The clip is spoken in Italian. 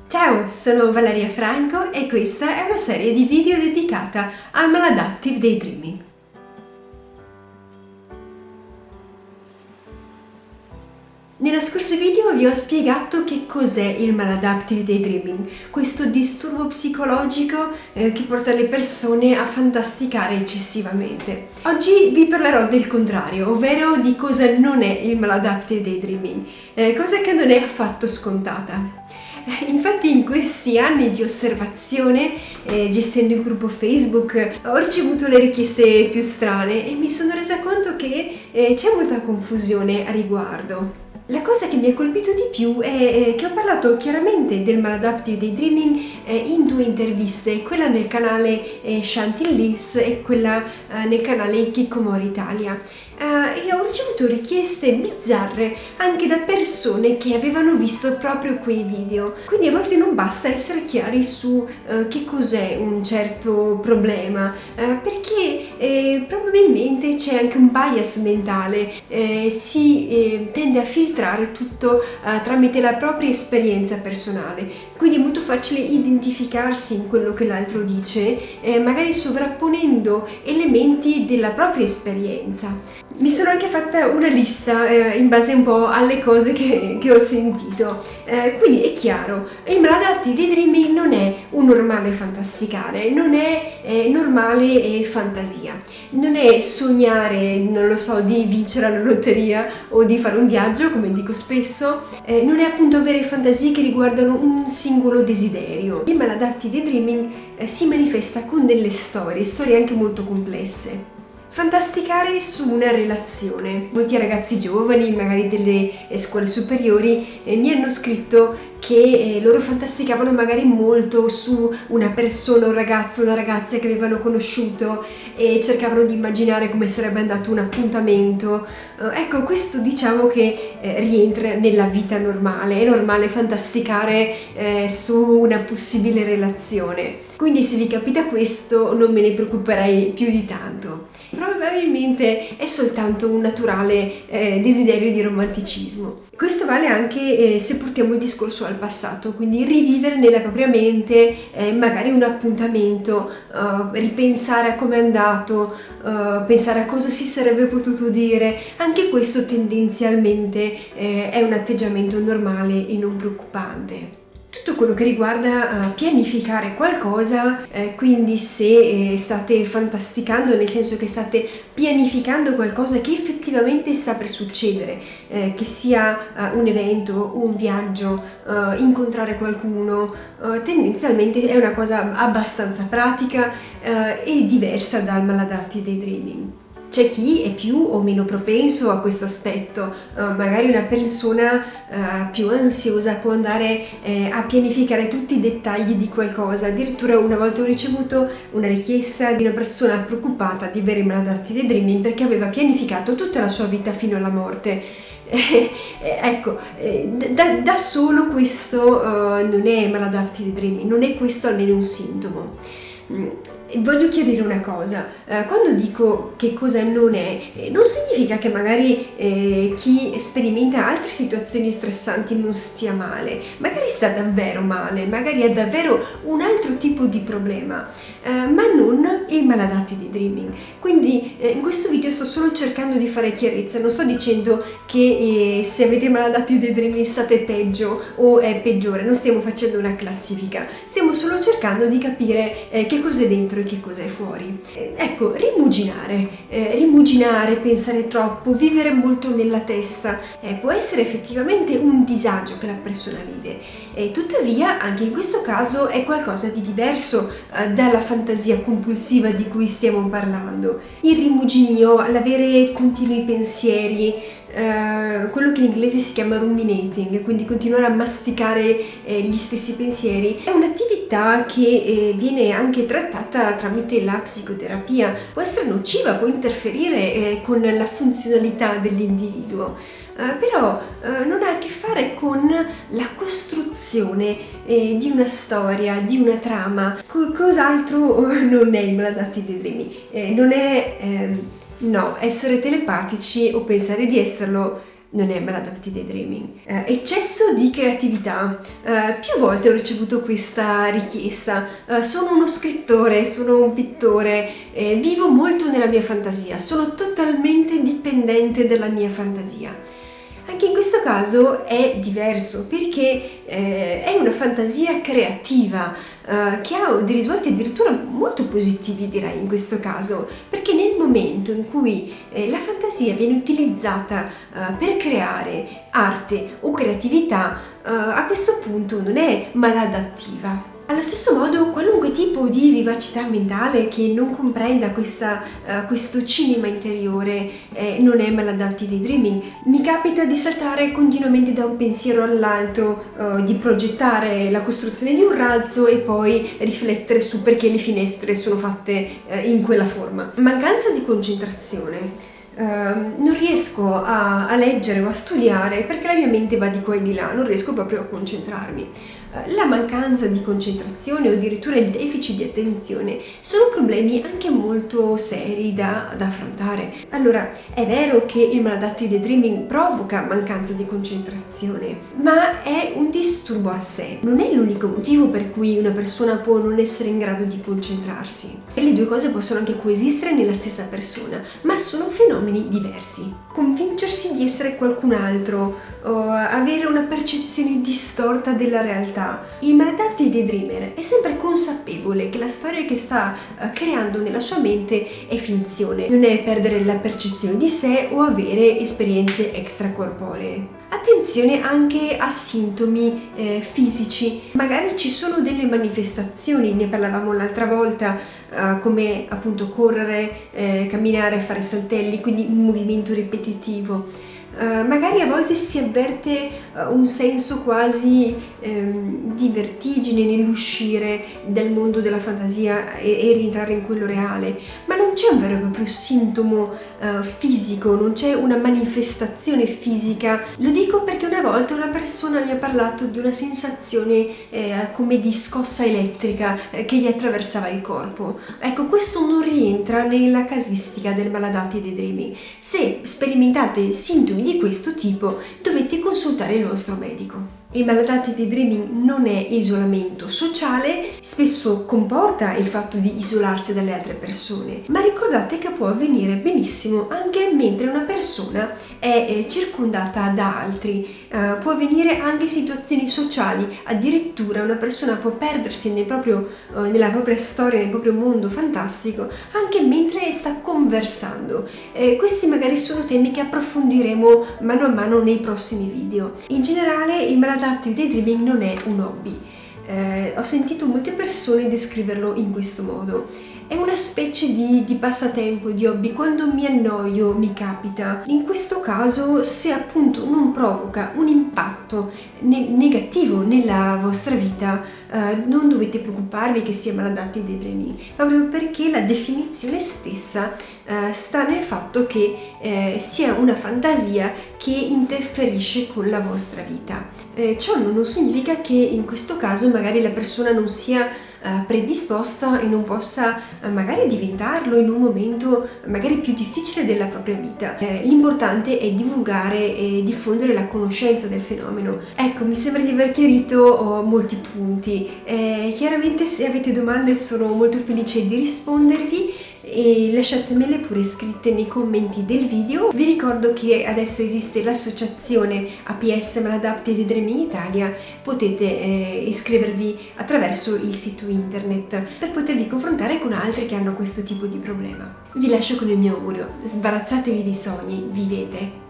Ciao, sono Valeria Franco e questa è una serie di video dedicata al Maladaptive Daydreaming. Nello scorso video vi ho spiegato che cos'è il Maladaptive Daydreaming, questo disturbo psicologico che porta le persone a fantasticare eccessivamente. Oggi vi parlerò del contrario, ovvero di cosa non è il Maladaptive Daydreaming, cosa che non è affatto scontata. Infatti in questi anni di osservazione, gestendo il gruppo Facebook, ho ricevuto le richieste più strane e mi sono resa conto che c'è molta confusione a riguardo. La cosa che mi ha colpito di più è che ho parlato chiaramente del Maladaptive Daydreaming in due interviste, quella nel canale Chantilly's e quella nel canale Hikikomori Italia. E ho ricevuto richieste bizzarre anche da persone che avevano visto proprio quei video. Quindi a volte non basta essere chiari su che cos'è un certo problema, perché probabilmente c'è anche un bias mentale, si tende a filtrare tutto tramite la propria esperienza personale. Quindi è molto facile identificarsi in quello che l'altro dice, magari sovrapponendo elementi della propria esperienza. Mi sono anche fatta una lista in base un po' alle cose che ho sentito, quindi è chiaro, il Maladaptive Daydreaming non è un normale fantasticare, non è normale fantasia, non è sognare, non lo so, di vincere alla lotteria o di fare un viaggio, come dico spesso, non è appunto avere fantasie che riguardano un singolo desiderio. Il Maladaptive Daydreaming si manifesta con delle storie anche molto complesse. Fantasticare su una relazione. Molti ragazzi giovani, magari delle scuole superiori, mi hanno scritto che loro fantasticavano magari molto su una persona, un ragazzo, una ragazza che avevano conosciuto e cercavano di immaginare come sarebbe andato un appuntamento. Ecco, questo diciamo che rientra nella vita normale. È normale fantasticare su una possibile relazione. Quindi se vi capita questo non me ne preoccuperei più di tanto. Probabilmente è soltanto un naturale desiderio di romanticismo. Questo vale anche se portiamo il discorso al passato, quindi rivivere nella propria mente magari un appuntamento, ripensare a come è andato, pensare a cosa si sarebbe potuto dire. Anche questo tendenzialmente è un atteggiamento normale e non preoccupante. Tutto quello che riguarda pianificare qualcosa, quindi se state fantasticando, nel senso che state pianificando qualcosa che effettivamente sta per succedere, che sia un evento, un viaggio, incontrare qualcuno, tendenzialmente è una cosa abbastanza pratica e diversa dal Maladaptive Daydreaming. C'è chi è più o meno propenso a questo aspetto, magari una persona più ansiosa può andare a pianificare tutti i dettagli di qualcosa. Addirittura una volta ho ricevuto una richiesta di una persona preoccupata di avere Maladaptive Daydreaming perché aveva pianificato tutta la sua vita fino alla morte. Ecco, da solo questo non è Maladaptive Daydreaming, non è questo almeno un sintomo. Voglio chiarire una cosa, quando dico che cosa non è, non significa che magari chi sperimenta altre situazioni stressanti non stia male, magari sta davvero male, magari ha davvero un altro tipo di problema, ma non il Maladaptive Daydreaming. Quindi in questo video sto solo cercando di fare chiarezza, non sto dicendo che se avete Maladaptive Daydreaming state peggio o è peggiore, non stiamo facendo una classifica, stiamo solo cercando di capire che cos'è dentro e che cos'è fuori. Ecco, rimuginare, pensare troppo, vivere molto nella testa può essere effettivamente un disagio che la persona vive. Tuttavia, anche in questo caso è qualcosa di diverso dalla fantasia compulsiva di cui stiamo parlando. Il rimuginio, l'avere continui pensieri, quello che in inglese si chiama ruminating, quindi continuare a masticare gli stessi pensieri, è un'attività che viene anche trattata tramite la psicoterapia. Può essere nociva, può interferire con la funzionalità dell'individuo, però non ha a che fare con la costruzione di una storia, di una trama. Cos'altro non è il Maladaptive Daydreaming? Non è No, essere telepatici o pensare di esserlo non è maladaptive daydreaming. Eccesso di creatività. Più volte ho ricevuto questa richiesta. Sono uno scrittore, sono un pittore, vivo molto nella mia fantasia, sono totalmente dipendente dalla mia fantasia. Anche in questo caso è diverso perché è una fantasia creativa che ha dei risvolti addirittura molto positivi, direi in questo caso, perché nel momento in cui la fantasia viene utilizzata per creare arte o creatività, a questo punto non è maladattiva. Allo stesso modo, qualunque tipo di vivacità mentale che non comprenda questo cinema interiore non è maladaptive daydreaming. Mi capita di saltare continuamente da un pensiero all'altro, di progettare la costruzione di un razzo e poi riflettere su perché le finestre sono fatte in quella forma. Mancanza di concentrazione. Non riesco a leggere o a studiare perché la mia mente va di qua e di là, non riesco proprio a concentrarmi. La mancanza di concentrazione o addirittura il deficit di attenzione sono problemi anche molto seri da affrontare. Allora, è vero che il maladaptive daydreaming provoca mancanza di concentrazione, ma è un disturbo a sé. Non è l'unico motivo per cui una persona può non essere in grado di concentrarsi. E le due cose possono anche coesistere nella stessa persona, ma sono fenomeni diversi. Convincersi di essere qualcun altro o avere una percezione distorta della realtà. Il maladaptive daydreamer è sempre consapevole che la storia che sta creando nella sua mente è finzione, non è perdere la percezione di sé o avere esperienze extracorporee. Attenzione anche a sintomi fisici, magari ci sono delle manifestazioni, ne parlavamo l'altra volta, come appunto correre, camminare, fare saltelli, quindi un movimento ripetitivo. Magari a volte si avverte un senso quasi di vertigine nell'uscire dal mondo della fantasia e rientrare in quello reale, ma non c'è un vero e proprio sintomo fisico, non c'è una manifestazione fisica. Lo dico perché una volta una persona mi ha parlato di una sensazione come di scossa elettrica che gli attraversava il corpo. Ecco, questo non rientra nella casistica del maladaptive daydreaming. Se sperimentate sintomi di questo tipo, dovete consultare il vostro medico. Il maladaptive daydreaming non è isolamento sociale, spesso comporta il fatto di isolarsi dalle altre persone, ma ricordate che può avvenire benissimo anche mentre una persona è circondata da altri. Può avvenire anche in situazioni sociali, addirittura una persona può perdersi nella propria storia, nel proprio mondo fantastico, anche mentre sta conversando. Questi magari sono temi che approfondiremo mano a mano nei prossimi video. In generale, il maladaptive daydreaming non è un hobby. Ho sentito molte persone descriverlo in questo modo. È una specie di passatempo, di hobby. Quando mi annoio mi capita. In questo caso, se appunto non provoca un impatto negativo nella vostra vita, non dovete preoccuparvi che sia maladaptive daydreaming, proprio perché la definizione stessa sta nel fatto che sia una fantasia che interferisce con la vostra vita. Ciò non significa che in questo caso magari la persona non sia predisposta e non possa magari diventarlo in un momento magari più difficile della propria vita. L'importante è divulgare e diffondere la conoscenza del fenomeno. Ecco, mi sembra di aver chiarito molti punti. Chiaramente se avete domande sono molto felice di rispondervi e lasciatemele pure scritte nei commenti del video. Vi ricordo che adesso esiste l'associazione APS Maladaptive Daydreaming Italia, potete iscrivervi attraverso il sito internet per potervi confrontare con altri che hanno questo tipo di problema. Vi lascio con il mio augurio: sbarazzatevi dei sogni, vivete!